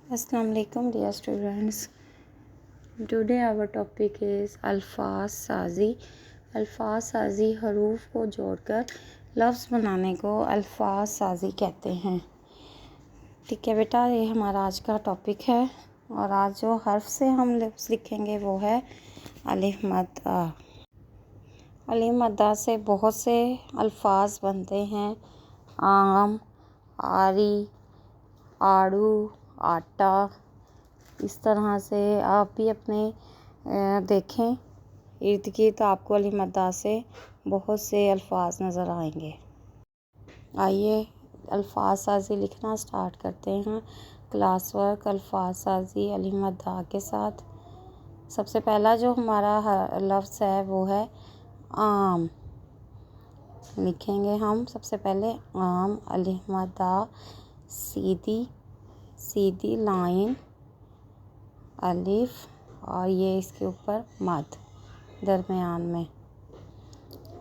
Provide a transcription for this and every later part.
Assalamu alaikum dear students. Today our topic is अल्फाज साजी. अल्फाज साजी हरूफ को जोड़कर लफ्ज़ बनाने को अल्फाज साजी कहते हैं. ठीक है बेटा, ये हमारा आज का टॉपिक है और आज जो हर्फ से हम लफ्ज़ लिखेंगे वो है अलिफ मद आ. अलिफ मद आ से बहुत से अल्फाज बनते हैं. आम, आरी, आड़ू, आटा. इस तरह से आप भी अपने देखें इर्द गिर्द, आपको अलिफ मद आ से बहुत से अल्फाज नज़र आएंगे. आइए अल्फाज साजी लिखना स्टार्ट करते हैं. क्लास वर्क अल्फाज साजी अलिफ मद आ के साथ. सबसे पहला जो हमारा लफ्ज़ है वो है आम. लिखेंगे हम सबसे पहले आम. अलिफ मद आ, सीधी सीधी लाइन, अलिफ और ये इसके ऊपर मद दरमियान में.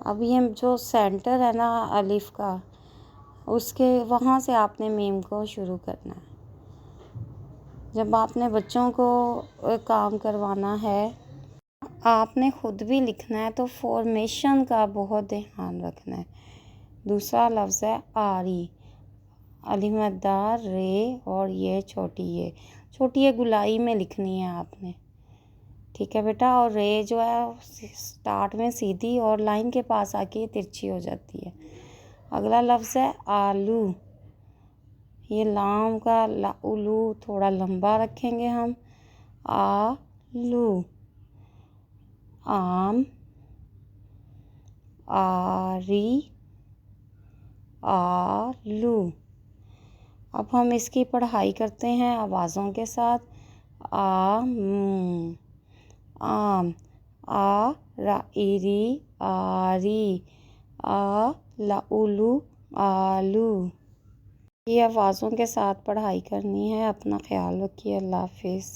अब ये जो सेंटर है ना अलिफ का, उसके वहाँ से आपने मीम को शुरू करना है. जब आपने बच्चों को काम करवाना है, आपने ख़ुद भी लिखना है, तो फॉर्मेशन का बहुत ध्यान रखना है. दूसरा लफ्ज़ है आरी. अलिफ मद आ, रे और ये छोटी ये गुलाई में लिखनी है आपने. ठीक है बेटा. और रे जो है स्टार्ट में सीधी और लाइन के पास आके तिरछी हो जाती है. अगला लफ्ज़ है आलू. ये लाम का उलू थोड़ा लंबा रखेंगे हम. आलू. आम, आरी, आलू. अब हम इसकी पढ़ाई करते हैं आवाज़ों के साथ. आम, आम. आ रा इरी, आरी. आ ला उलू, आलू. ये आवाज़ों के साथ पढ़ाई करनी है. अपना ख्याल रखिए. अल्लाह हाफिज़.